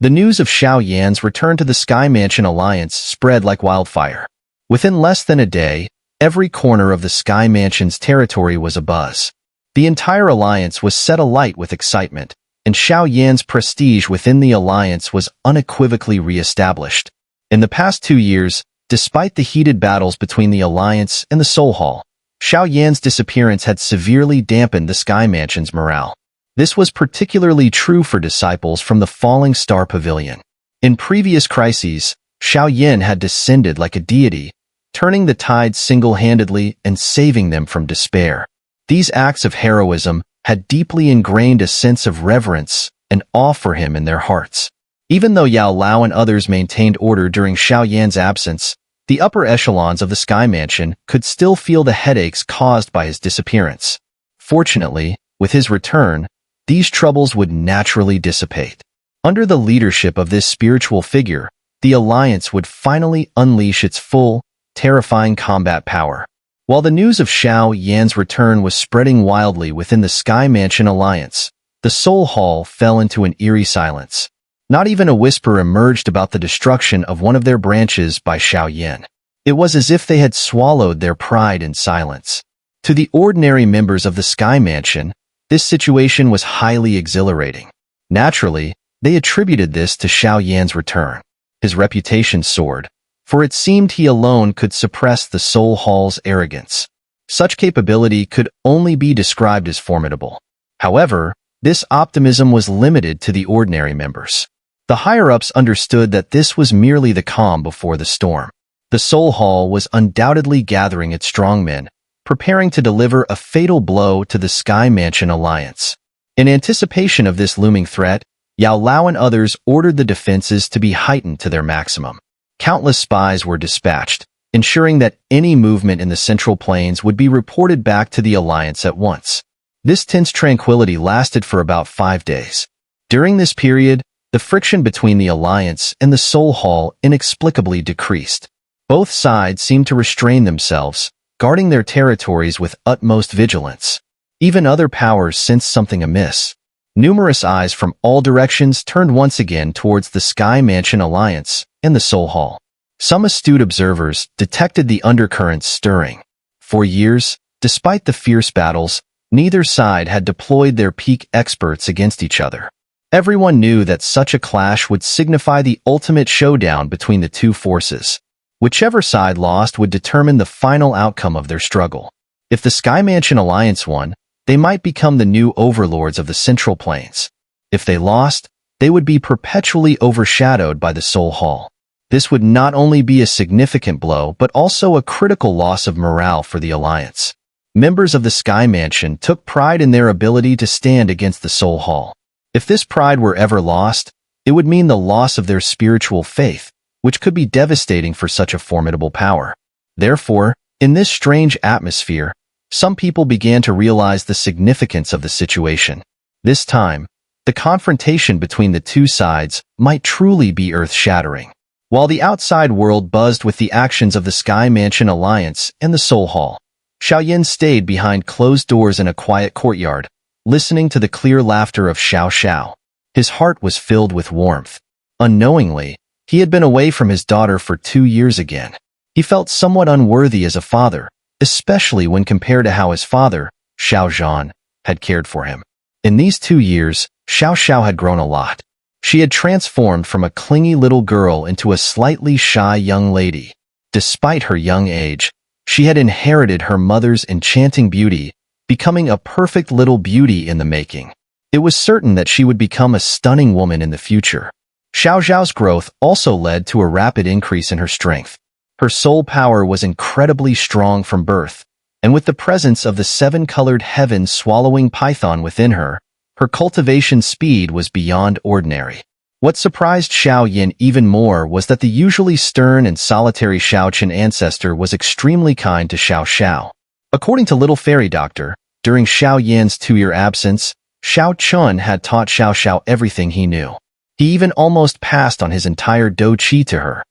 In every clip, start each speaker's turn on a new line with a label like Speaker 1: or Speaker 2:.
Speaker 1: The news of Xiao Yan's return to the Sky Mansion Alliance spread like wildfire. Within less than a day, every corner of the Sky Mansion's territory was abuzz. The entire alliance was set alight with excitement, and Xiao Yan's prestige within the alliance was unequivocally re-established. In the past 2 years, despite the heated battles between the alliance and the Soul Hall, Xiao Yan's disappearance had severely dampened the Sky Mansion's morale. This was particularly true for disciples from the Falling Star Pavilion. In previous crises, Xiao Yan had descended like a deity, turning the tide single-handedly and saving them from despair. These acts of heroism had deeply ingrained a sense of reverence and awe for him in their hearts. Even though Yao Lao and others maintained order during Xiao Yan's absence, the upper echelons of the Sky Mansion could still feel the headaches caused by his disappearance. Fortunately, with his return, these troubles would naturally dissipate. Under the leadership of this spiritual figure, the alliance would finally unleash its full, terrifying combat power. While the news of Xiao Yan's return was spreading wildly within the Sky Mansion Alliance, the Soul Hall fell into an eerie silence. Not even a whisper emerged about the destruction of one of their branches by Xiao Yan. It was as if they had swallowed their pride in silence. To the ordinary members of the Sky Mansion, this situation was highly exhilarating. Naturally, they attributed this to Xiao Yan's return. His reputation soared, for it seemed he alone could suppress the Soul Hall's arrogance. Such capability could only be described as formidable. However, this optimism was limited to the ordinary members. The higher-ups understood that this was merely the calm before the storm. The Soul Hall was undoubtedly gathering its strongmen, preparing to deliver a fatal blow to the Sky Mansion Alliance. In anticipation of this looming threat, Yao Lao and others ordered the defenses to be heightened to their maximum. Countless spies were dispatched, ensuring that any movement in the Central Plains would be reported back to the Alliance at once. This tense tranquility lasted for about 5 days. During this period, the friction between the Alliance and the Soul Hall inexplicably decreased. Both sides seemed to restrain themselves, guarding their territories with utmost vigilance. Even other powers sensed something amiss. Numerous eyes from all directions turned once again towards the Sky Mansion Alliance and the Soul Hall. Some astute observers detected the undercurrents stirring. For years, despite the fierce battles, neither side had deployed their peak experts against each other. Everyone knew that such a clash would signify the ultimate showdown between the two forces. Whichever side lost would determine the final outcome of their struggle. If the Sky Mansion Alliance won, they might become the new overlords of the Central Plains. If they lost, they would be perpetually overshadowed by the Soul Hall. This would not only be a significant blow but also a critical loss of morale for the Alliance. Members of the Sky Mansion took pride in their ability to stand against the Soul Hall. If this pride were ever lost, it would mean the loss of their spiritual faith, which could be devastating for such a formidable power. Therefore, in this strange atmosphere, some people began to realize the significance of the situation. This time, the confrontation between the two sides might truly be earth-shattering. While the outside world buzzed with the actions of the Sky Mansion Alliance and the Soul Hall, Xiao Yan stayed behind closed doors in a quiet courtyard, listening to the clear laughter of Xiao Xiao. His heart was filled with warmth. Unknowingly, he had been away from his daughter for 2 years again. He felt somewhat unworthy as a father, especially when compared to how his father, Xiao Zhan, had cared for him. In these 2 years, Xiao Xiao had grown a lot. She had transformed from a clingy little girl into a slightly shy young lady. Despite her young age, she had inherited her mother's enchanting beauty, becoming a perfect little beauty in the making. It was certain that she would become a stunning woman in the future. Xiao Zhao's growth also led to a rapid increase in her strength. Her soul power was incredibly strong from birth, and with the presence of the 7-colored heaven swallowing python within her, her cultivation speed was beyond ordinary. What surprised Xiao Yan even more was that the usually stern and solitary Xiao Qian ancestor was extremely kind to Xiao Xiao. According to Little Fairy Doctor, during Xiao Yan's 2-year absence, Xiao Chun had taught Xiao Xiao everything he knew. He even almost passed on his entire dou qi to her.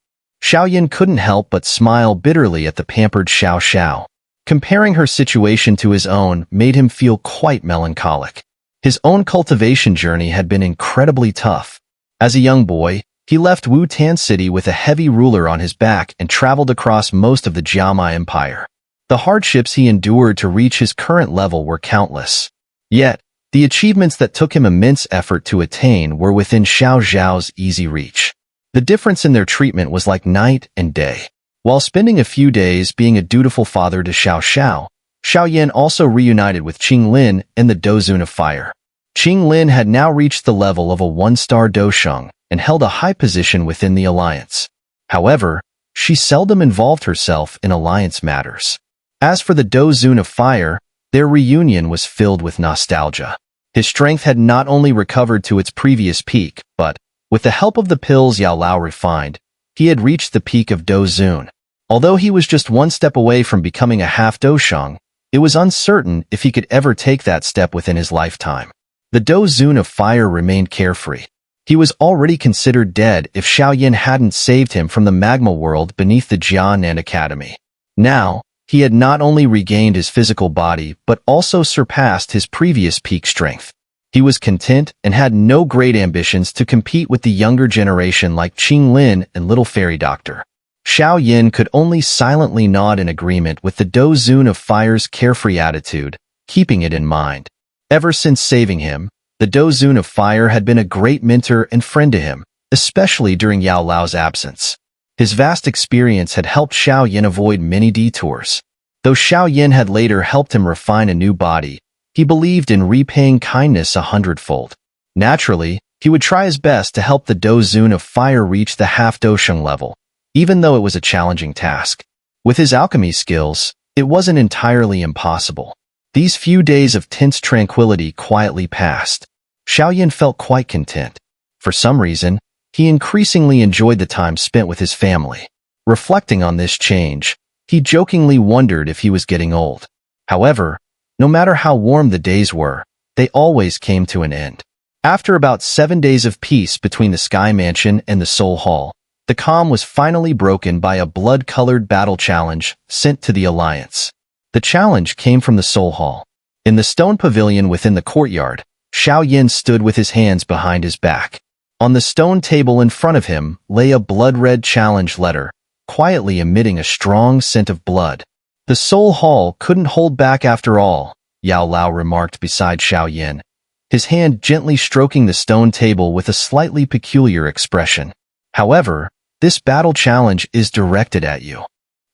Speaker 1: Xiao Yan couldn't help but smile bitterly at the pampered Xiao Xiao. Comparing her situation to his own made him feel quite melancholic. His own cultivation journey had been incredibly tough. As a young boy, he left Wu-Tan City with a heavy ruler on his back and traveled across most of the Jiama Empire. The hardships he endured to reach his current level were countless. Yet, the achievements that took him immense effort to attain were within Xiao Zhao's easy reach. The difference in their treatment was like night and day. While spending a few days being a dutiful father to Xiao Yan also reunited with Qing Lin and the Dozun of Fire. Qing Lin had now reached the level of a one-star dosheng and held a high position within the alliance. However, she seldom involved herself in alliance matters. As for the Dozun of Fire, their reunion was filled with nostalgia. His strength had not only recovered to its previous peak, but, with the help of the pills Yao Lao refined, he had reached the peak of Dozun. Although he was just one step away from becoming a half dosheng, it was uncertain if he could ever take that step within his lifetime. The Dozun of Fire remained carefree. He was already considered dead if Xiao Yan hadn't saved him from the magma world beneath the Jianan Academy. Now, he had not only regained his physical body but also surpassed his previous peak strength. He was content and had no great ambitions to compete with the younger generation like Qing Lin and Little Fairy Doctor. Xiao Yan could only silently nod in agreement with the Dozun of Fire's carefree attitude, keeping it in mind. Ever since saving him, the Dozun of Fire had been a great mentor and friend to him, especially during Yao Lao's absence. His vast experience had helped Xiao Yan avoid many detours. Though Xiao Yan had later helped him refine a new body, he believed in repaying kindness 100-fold. Naturally, he would try his best to help the Dozun of Fire reach the half-dosheng level, even though it was a challenging task. With his alchemy skills, it wasn't entirely impossible. These few days of tense tranquility quietly passed. Xiao Yan felt quite content. For some reason, he increasingly enjoyed the time spent with his family. Reflecting on this change, he jokingly wondered if he was getting old. However, no matter how warm the days were, they always came to an end. After about 7 days of peace between the Sky Mansion and the Soul Hall, the calm was finally broken by a blood-colored battle challenge sent to the Alliance. The challenge came from the Soul Hall. In the stone pavilion within the courtyard, Xiao Yan stood with his hands behind his back. On the stone table in front of him lay a blood-red challenge letter, quietly emitting a strong scent of blood. The Soul Hall couldn't hold back after all, Yao Lao remarked beside Xiao Yan, his hand gently stroking the stone table with a slightly peculiar expression. However, this battle challenge is directed at you.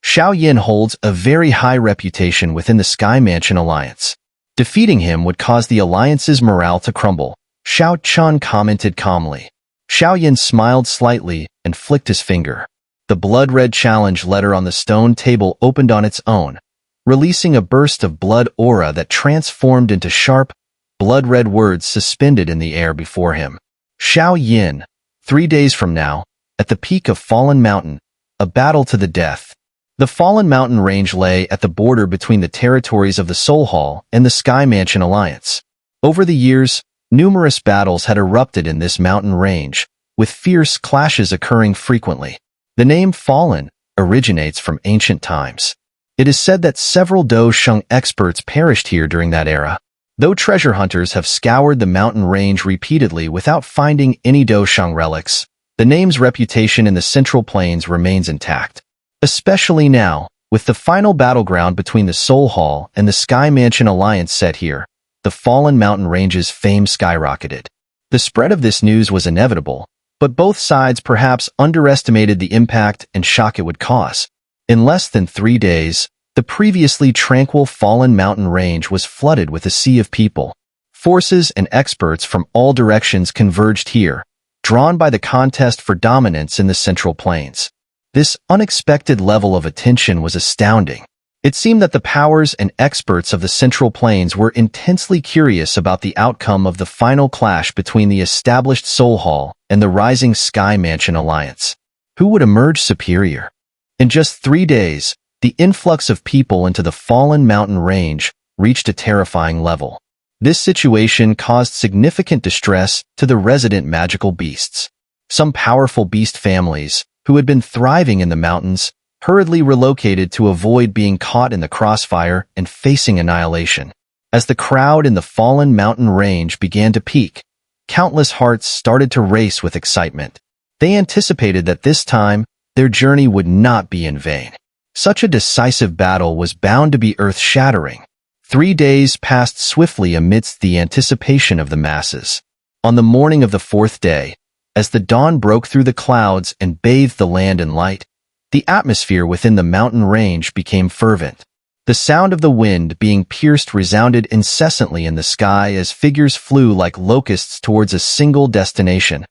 Speaker 1: Xiao Yan holds a very high reputation within the Sky Mansion Alliance. Defeating him would cause the Alliance's morale to crumble, Xiao Chun commented calmly. Xiao Yan smiled slightly and flicked his finger. The blood-red challenge letter on the stone table opened on its own, releasing a burst of blood aura that transformed into sharp, blood-red words suspended in the air before him. Xiao Yan, 3 days from now, at the peak of Fallen Mountain, a battle to the death. The Fallen Mountain range lay at the border between the territories of the Soul Hall and the Sky Mansion Alliance. Over the years, numerous battles had erupted in this mountain range, with fierce clashes occurring frequently. The name Fallen originates from ancient times. It is said that several dosheng experts perished here during that era. Though treasure hunters have scoured the mountain range repeatedly without finding any dosheng relics, the name's reputation in the Central Plains remains intact. Especially now, with the final battleground between the Soul Hall and the Sky Mansion Alliance set here, the Fallen Mountain Range's fame skyrocketed. The spread of this news was inevitable, but both sides perhaps underestimated the impact and shock it would cause. In less than 3 days, the previously tranquil Fallen Mountain Range was flooded with a sea of people. Forces and experts from all directions converged here, drawn by the contest for dominance in the Central Plains. This unexpected level of attention was astounding. It seemed that the powers and experts of the Central Plains were intensely curious about the outcome of the final clash between the established Soul Hall and the rising Sky Mansion Alliance. Who would emerge superior? In just 3 days, the influx of people into the Fallen Mountain Range reached a terrifying level. This situation caused significant distress to the resident magical beasts. Some powerful beast families, who had been thriving in the mountains, hurriedly relocated to avoid being caught in the crossfire and facing annihilation. As the crowd in the Fallen Mountain Range began to peak, Countless hearts started to race with excitement. They anticipated that this time, their journey would not be in vain. Such a decisive battle was bound to be earth-shattering. 3 days passed swiftly amidst the anticipation of the masses. On the morning of the 4th day, as the dawn broke through the clouds and bathed the land in light, the atmosphere within the mountain range became fervent. The sound of the wind being pierced resounded incessantly in the sky as figures flew like locusts towards a single destination,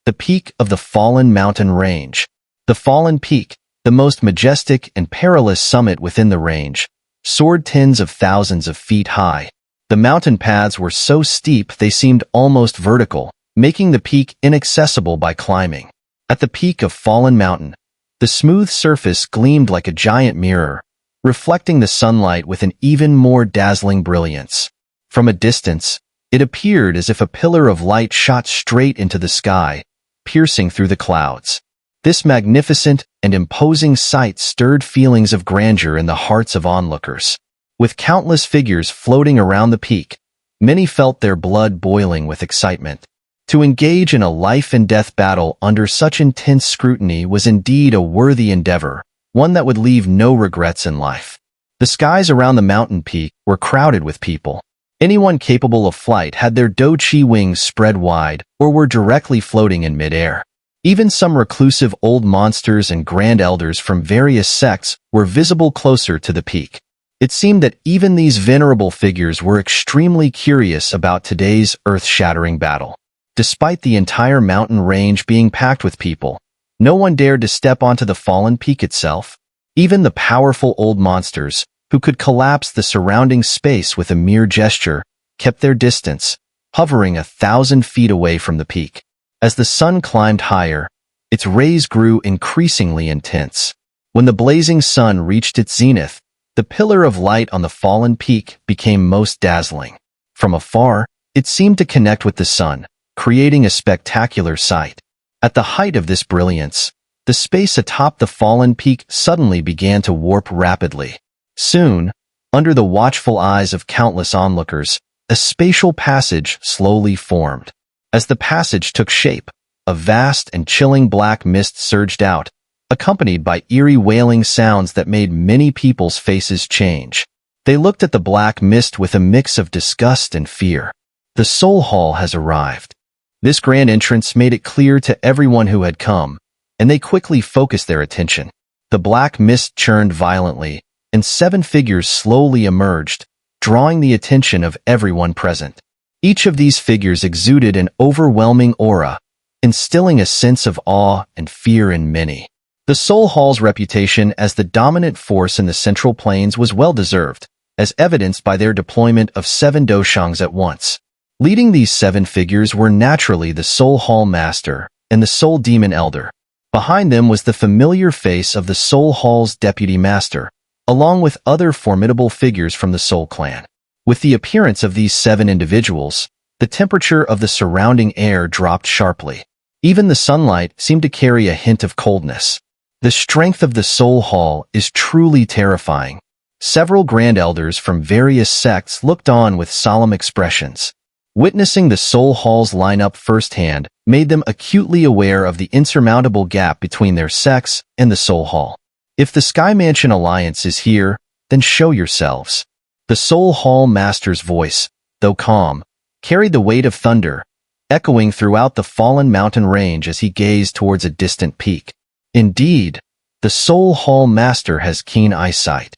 Speaker 1: the peak of the fallen mountain range. The fallen peak, the most majestic and perilous summit within the range, soared tens of thousands of feet high. The mountain paths were so steep they seemed almost vertical, making the peak inaccessible by climbing. At the peak of Fallen Mountain, the smooth surface gleamed like a giant mirror, reflecting the sunlight with an even more dazzling brilliance. From a distance, it appeared as if a pillar of light shot straight into the sky, piercing through the clouds. This magnificent and imposing sight stirred feelings of grandeur in the hearts of onlookers. With countless figures floating around the peak, many felt their blood boiling with excitement. To engage in a life-and-death battle under such intense scrutiny was indeed a worthy endeavor, one that would leave no regrets in life. The skies around the mountain peak were crowded with people. Anyone capable of flight had their qiong wings spread wide or were directly floating in midair. Even some reclusive old monsters and grand elders from various sects were visible closer to the peak. It seemed that even these venerable figures were extremely curious about today's earth-shattering battle. Despite the entire mountain range being packed with people, no one dared to step onto the fallen peak itself. Even the powerful old monsters, who could collapse the surrounding space with a mere gesture, kept their distance, hovering 1,000 feet away from the peak. As the sun climbed higher, its rays grew increasingly intense. When the blazing sun reached its zenith, the pillar of light on the fallen peak became most dazzling. From afar, it seemed to connect with the sun, creating a spectacular sight. At the height of this brilliance, the space atop the fallen peak suddenly began to warp rapidly. Soon, under the watchful eyes of countless onlookers, a spatial passage slowly formed. As the passage took shape, a vast and chilling black mist surged out, accompanied by eerie wailing sounds that made many people's faces change. They looked at the black mist with a mix of disgust and fear. The Soul Hall has arrived. This grand entrance made it clear to everyone who had come, and they quickly focused their attention. The black mist churned violently, and 7 figures slowly emerged, drawing the attention of everyone present. Each of these figures exuded an overwhelming aura, instilling a sense of awe and fear in many. The Soul Hall's reputation as the dominant force in the Central Plains was well-deserved, as evidenced by their deployment of 7 doshongs at once. Leading these 7 figures were naturally the Soul Hall Master and the Soul Demon Elder. Behind them was the familiar face of the Soul Hall's Deputy Master, along with other formidable figures from the Soul Clan. With the appearance of these 7 individuals, the temperature of the surrounding air dropped sharply. Even the sunlight seemed to carry a hint of coldness. The strength of the Soul Hall is truly terrifying. Several grand elders from various sects looked on with solemn expressions. Witnessing the Soul Hall's lineup firsthand made them acutely aware of the insurmountable gap between their sects and the Soul Hall. If the Sky Mansion Alliance is here, then show yourselves. The Soul Hall Master's voice, though calm, carried the weight of thunder, echoing throughout the fallen mountain range as he gazed towards a distant peak. Indeed, the Soul Hall Master has keen eyesight.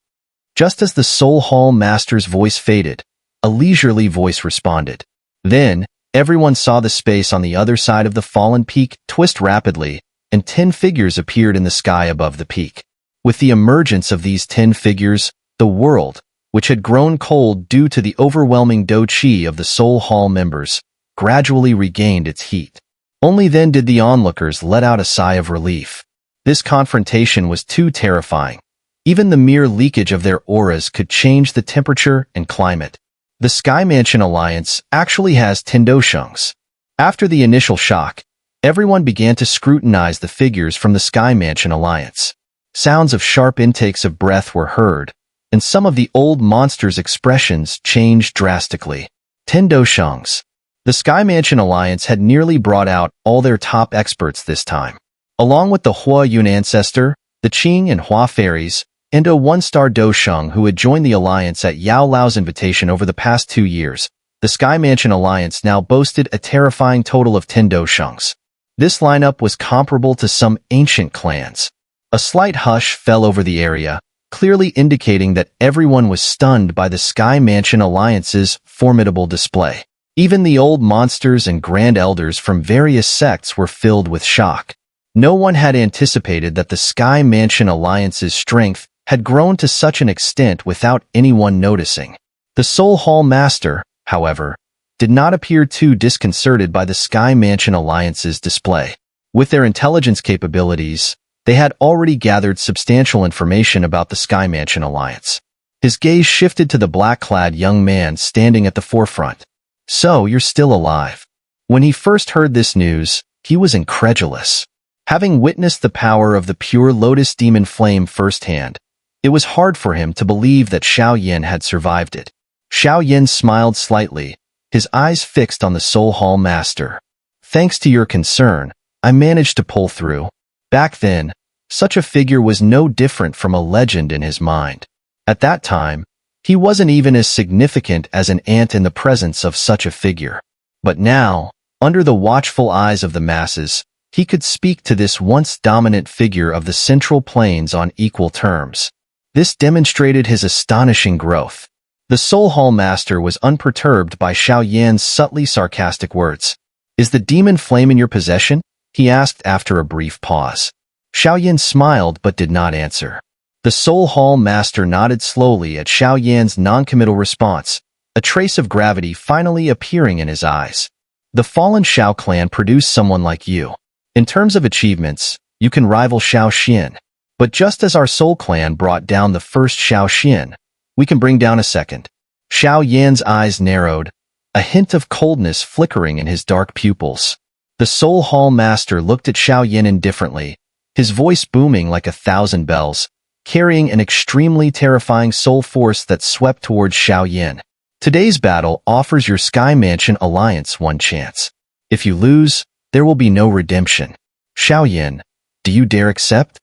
Speaker 1: Just as the Soul Hall Master's voice faded, a leisurely voice responded. Then, everyone saw the space on the other side of the fallen peak twist rapidly, and 10 figures appeared in the sky above the peak. With the emergence of these 10 figures, the world, which had grown cold due to the overwhelming qi of the Soul Hall members, gradually regained its heat. Only then did the onlookers let out a sigh of relief. This confrontation was too terrifying. Even the mere leakage of their auras could change the temperature and climate. The Sky Mansion Alliance actually has 10 doshongs. After the initial shock, everyone began to scrutinize the figures from the Sky Mansion Alliance. Sounds of sharp intakes of breath were heard, and some of the old monsters' expressions changed drastically. 10 doshongs. The Sky Mansion Alliance had nearly brought out all their top experts this time. Along with the Yuewen ancestor, the Qing and Hua fairies, and a one-star Dosheng who had joined the alliance at Yao Lao's invitation over the past 2 years, the Sky Mansion Alliance now boasted a terrifying total of 10 Doshengs. This lineup was comparable to some ancient clans. A slight hush fell over the area, clearly indicating that everyone was stunned by the Sky Mansion Alliance's formidable display. Even the old monsters and grand elders from various sects were filled with shock. No one had anticipated that the Sky Mansion Alliance's strength had grown to such an extent without anyone noticing. The Soul Hall Master, however, did not appear too disconcerted by the Sky Mansion Alliance's display. With their intelligence capabilities, they had already gathered substantial information about the Sky Mansion Alliance. His gaze shifted to the black-clad young man standing at the forefront. "So, you're still alive." When he first heard this news, he was incredulous. Having witnessed the power of the Pure Lotus Demon Flame firsthand, it was hard for him to believe that Xiao Yan had survived it. Xiao Yan smiled slightly, his eyes fixed on the Soul Hall Master. "Thanks to your concern, I managed to pull through." Back then, such a figure was no different from a legend in his mind. At that time, he wasn't even as significant as an ant in the presence of such a figure. But now, under the watchful eyes of the masses, he could speak to this once dominant figure of the Central Plains on equal terms. This demonstrated his astonishing growth. The Soul Hall Master was unperturbed by Xiao Yan's subtly sarcastic words. "Is the demon flame in your possession?" he asked after a brief pause. Xiao Yan smiled but did not answer. The Soul Hall Master nodded slowly at Xiao Yan's non-committal response, a trace of gravity finally appearing in his eyes. "The fallen Xiao clan produced someone like you. In terms of achievements, you can rival Xiao Xin. But just as our Soul Clan brought down the first Xiao Xin, we can bring down a second." Xiao Yan's eyes narrowed, a hint of coldness flickering in his dark pupils. The Soul Hall Master looked at Xiao Yan indifferently, his voice booming like 1,000 bells, carrying an extremely terrifying soul force that swept towards Xiao Yan. "Today's battle offers your Sky Mansion Alliance one chance. If you lose, there will be no redemption. Xiao Yan, do you dare accept?"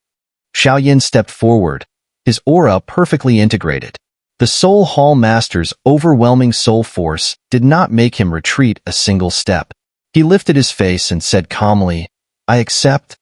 Speaker 1: Xiao Yan stepped forward, his aura perfectly integrated. The Soul Hall Master's overwhelming soul force did not make him retreat a single step. He lifted his face and said calmly, "I accept."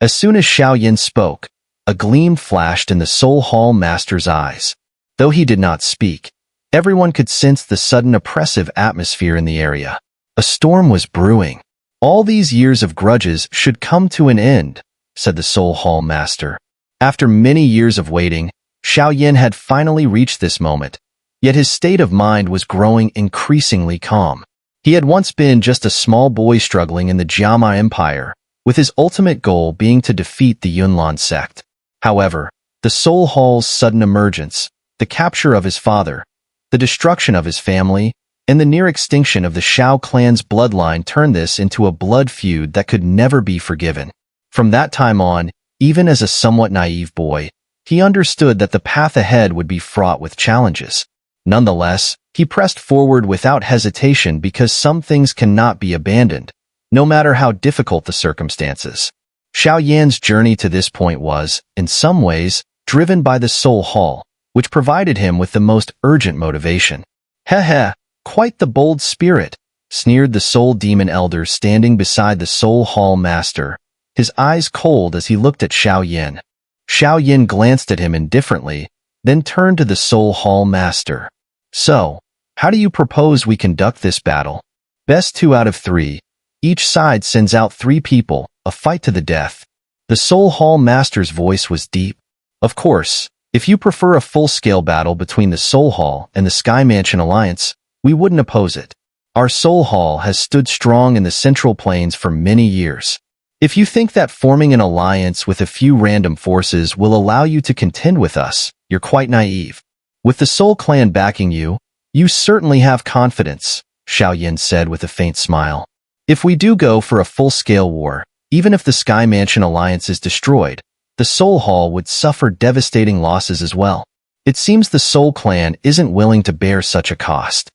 Speaker 1: As soon as Xiao Yan spoke, a gleam flashed in the Soul Hall Master's eyes. Though he did not speak, everyone could sense the sudden oppressive atmosphere in the area. A storm was brewing. "All these years of grudges should come to an end," said the Soul Hall Master. After many years of waiting, Xiao Yan had finally reached this moment, yet his state of mind was growing increasingly calm. He had once been just a small boy struggling in the Jiama Empire, with his ultimate goal being to defeat the Yunlan sect. However, the Soul Hall's sudden emergence, the capture of his father, the destruction of his family, and the near extinction of the Xiao clan's bloodline turned this into a blood feud that could never be forgiven. From that time on, even as a somewhat naive boy, he understood that the path ahead would be fraught with challenges. Nonetheless, he pressed forward without hesitation because some things cannot be abandoned, no matter how difficult the circumstances. Xiao Yan's journey to this point was, in some ways, driven by the Soul Hall, which provided him with the most urgent motivation. "Heh, quite the bold spirit," sneered the Soul Demon Elder standing beside the Soul Hall Master, his eyes cold as he looked at Xiao Yan. Xiao Yan glanced at him indifferently, then turned to the Soul Hall Master. "So, how do you propose we conduct this battle? Best 2 out of 3. Each side sends out 3 people, a fight to the death." The Soul Hall Master's voice was deep. "Of course, if you prefer a full-scale battle between the Soul Hall and the Sky Mansion Alliance, we wouldn't oppose it. Our Soul Hall has stood strong in the Central Plains for many years. If you think that forming an alliance with a few random forces will allow you to contend with us, you're quite naive. With the Soul Clan backing you, you certainly have confidence," Xiao Yan said with a faint smile. "If we do go for a full-scale war, even if the Sky Mansion Alliance is destroyed, the Soul Hall would suffer devastating losses as well. It seems the Soul Clan isn't willing to bear such a cost."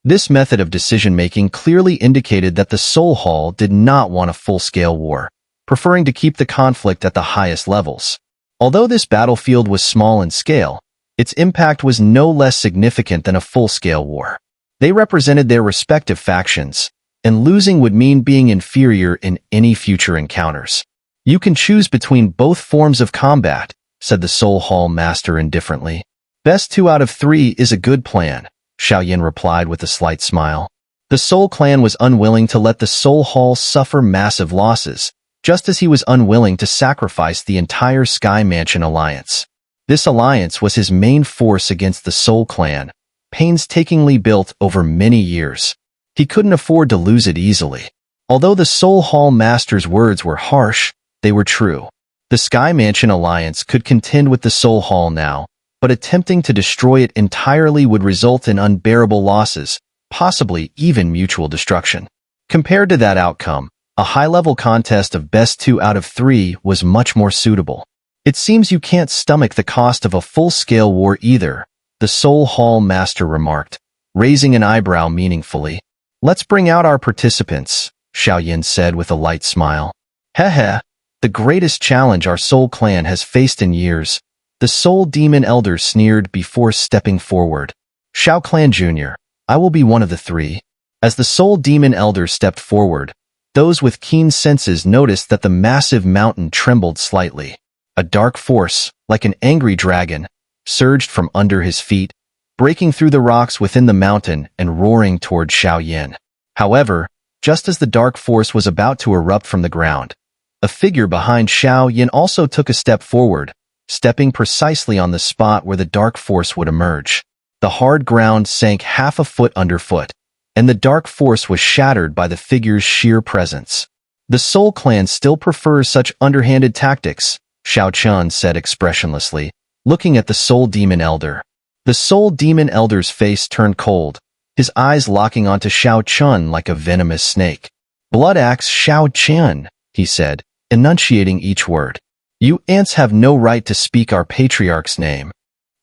Speaker 1: This method of decision-making clearly indicated that the Soul Hall did not want a full-scale war, preferring to keep the conflict at the highest levels. Although this battlefield was small in scale, its impact was no less significant than a full-scale war. They represented their respective factions, and losing would mean being inferior in any future encounters. "You can choose between both forms of combat," said the Soul Hall Master indifferently. "Best 2 out of 3 is a good plan," Xiao Yan replied with a slight smile. The Soul Clan was unwilling to let the Soul Hall suffer massive losses, just as he was unwilling to sacrifice the entire Sky Mansion alliance. This alliance was his main force against the Soul Clan, painstakingly built over many years. He couldn't afford to lose it easily. Although the Soul Hall Master's words were harsh, they were true. The Sky Mansion alliance could contend with the Soul Hall now, but attempting to destroy it entirely would result in unbearable losses, possibly even mutual destruction. Compared to that outcome, a high-level contest of best 2 out of 3 was much more suitable. "It seems you can't stomach the cost of a full-scale war either," the Soul Hall Master remarked, raising an eyebrow meaningfully. "Let's bring out our participants," Xiao Yan said with a light smile. "Heh, the greatest challenge our Soul Clan has faced in years," the Soul Demon Elder sneered before stepping forward. "Xiao Clan Jr., I will be one of the 3. As the Soul Demon Elder stepped forward, those with keen senses noticed that the massive mountain trembled slightly. A dark force, like an angry dragon, surged from under his feet, breaking through the rocks within the mountain and roaring toward Xiao Yan. However, just as the dark force was about to erupt from the ground, a figure behind Xiao Yan also took a step forward, stepping precisely on the spot where the dark force would emerge. The hard ground sank half a foot underfoot, and the dark force was shattered by the figure's sheer presence. "The Soul Clan still prefers such underhanded tactics," Xiao Chun said expressionlessly, looking at the Soul Demon Elder. The Soul Demon Elder's face turned cold, his eyes locking onto Xiao Chun like a venomous snake. "Blood Axe Xiao Chen," he said, enunciating each word. "You ants have no right to speak our patriarch's name."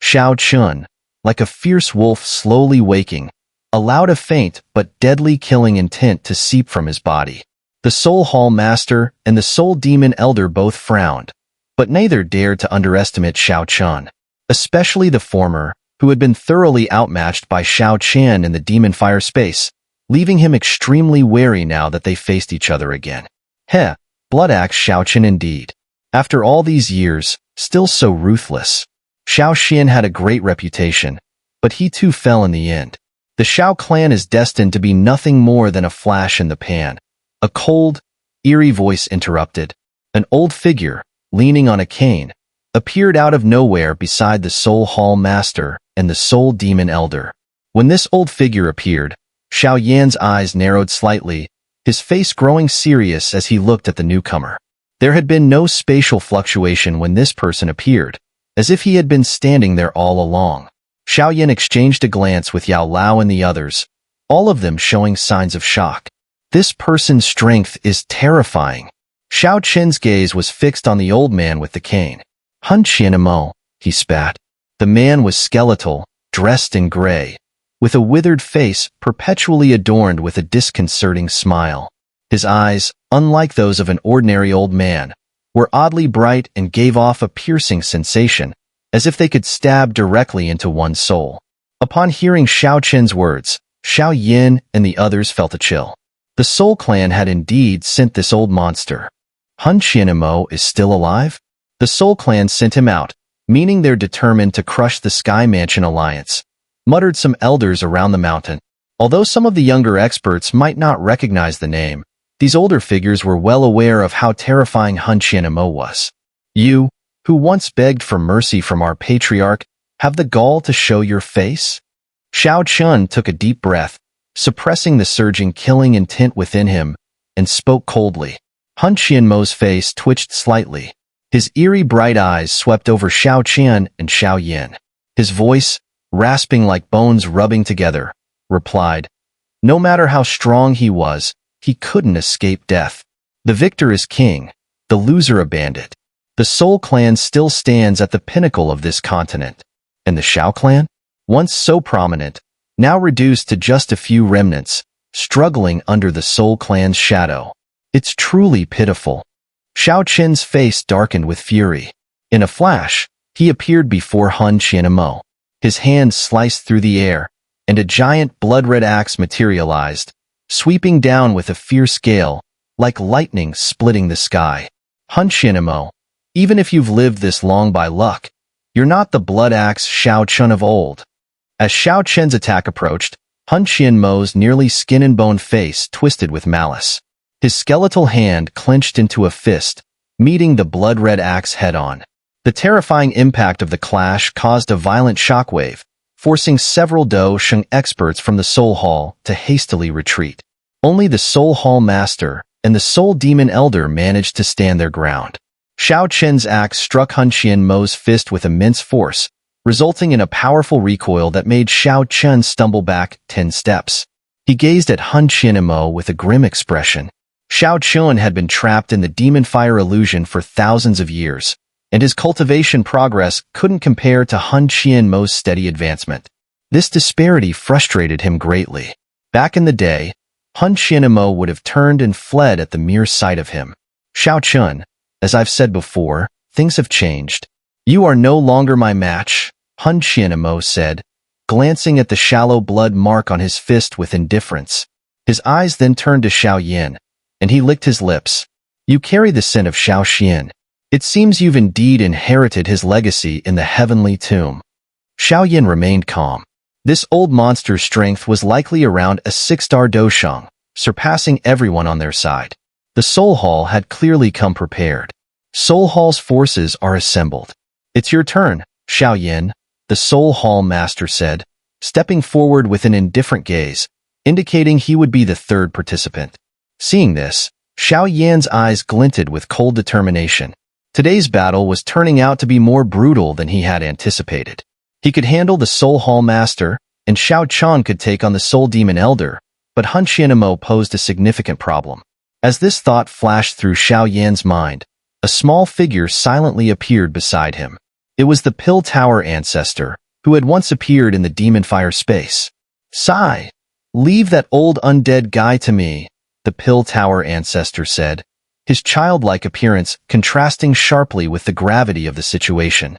Speaker 1: Xiao Chun, like a fierce wolf slowly waking, allowed a faint but deadly killing intent to seep from his body. The Soul Hall Master and the Soul Demon Elder both frowned, but neither dared to underestimate Xiao Chun, especially the former, who had been thoroughly outmatched by Xiao Qian in the Demon Fire space, leaving him extremely wary now that they faced each other again. Blood Axe Xiao Qian indeed. After all these years, still so ruthless. Xiao Xian had a great reputation, but he too fell in the end. The Xiao clan is destined to be nothing more than a flash in the pan. A cold, eerie voice interrupted. An old figure, leaning on a cane, appeared out of nowhere beside the Soul Hall Master and the Soul Demon Elder. When this old figure appeared, Xiao Yan's eyes narrowed slightly, his face growing serious as he looked at the newcomer. There had been no spatial fluctuation when this person appeared, as if he had been standing there all along. Xiao Yan exchanged a glance with Yao Lao and the others, all of them showing signs of shock. This person's strength is terrifying. Xiao Chen's gaze was fixed on the old man with the cane. "Hun Qianmo," he spat. The man was skeletal, dressed in gray, with a withered face perpetually adorned with a disconcerting smile. His eyes, unlike those of an ordinary old man, were oddly bright and gave off a piercing sensation, as if they could stab directly into one's soul. Upon hearing Xiao Chen's words, Xiao Yan and the others felt a chill. The Soul Clan had indeed sent this old monster. Hun Qianmo is still alive? The Soul Clan sent him out, meaning they're determined to crush the Sky Mansion Alliance, muttered some elders around the mountain. Although some of the younger experts might not recognize the name, these older figures were well aware of how terrifying Hun Qianmo was. "You, who once begged for mercy from our patriarch, have the gall to show your face?" Xiao Chun took a deep breath, suppressing the surging killing intent within him, and spoke coldly. Hun Qianmo's face twitched slightly. His eerie bright eyes swept over Xiao Qian and Xiao Yan. His voice, rasping like bones rubbing together, replied, "No matter how strong he was, he couldn't escape death. The victor is king, the loser a bandit. The Soul Clan still stands at the pinnacle of this continent. And the Xiao Clan? Once so prominent, now reduced to just a few remnants, struggling under the Soul Clan's shadow. It's truly pitiful. Xiao Qin's face darkened with fury. In a flash, he appeared before Hun Qianmo. His hand sliced through the air, and a giant blood-red axe materialized, sweeping down with a fierce gale, like lightning splitting the sky. Hun Qianmo, even if you've lived this long by luck, you're not the blood axe Xiao Chun of old. As Xiao Qin's attack approached, Hun Qianmo's nearly skin-and-bone face twisted with malice. His skeletal hand clenched into a fist, meeting the blood-red axe head-on. The terrifying impact of the clash caused a violent shockwave, forcing several Do Sheng experts from the Soul Hall to hastily retreat. Only the Soul Hall Master and the Soul Demon Elder managed to stand their ground. Xiao Qin's axe struck Hun Qianmo's fist with immense force, resulting in a powerful recoil that made Xiao Qin stumble back 10 steps. He gazed at Hun Qianmo with a grim expression. Xiao Qin had been trapped in the demon fire illusion for thousands of years, and his cultivation progress couldn't compare to Hun Qianmo's steady advancement. This disparity frustrated him greatly. Back in the day, Hun Qianmo would have turned and fled at the mere sight of him. Xiao Qin, as I've said before, things have changed. You are no longer my match, Hun Qianmo said, glancing at the shallow blood mark on his fist with indifference. His eyes then turned to Xiao Yan, and he licked his lips. You carry the scent of Xiao Xian. It seems you've indeed inherited his legacy in the heavenly tomb. Xiao Yan remained calm. This old monster's strength was likely around a 6-star dosheng, surpassing everyone on their side. The Soul Hall had clearly come prepared. Soul Hall's forces are assembled. It's your turn, Xiao Yan, the Soul Hall Master said, stepping forward with an indifferent gaze, indicating he would be the third participant. Seeing this, Xiao Yan's eyes glinted with cold determination. Today's battle was turning out to be more brutal than he had anticipated. He could handle the Soul Hall Master, and Xiao Chan could take on the Soul Demon Elder, but Hun Qianmo posed a significant problem. As this thought flashed through Xiao Yan's mind, a small figure silently appeared beside him. It was the Pill Tower ancestor, who had once appeared in the demon fire space. Sigh, leave that old undead guy to me, the Pill Tower ancestor said, his childlike appearance contrasting sharply with the gravity of the situation.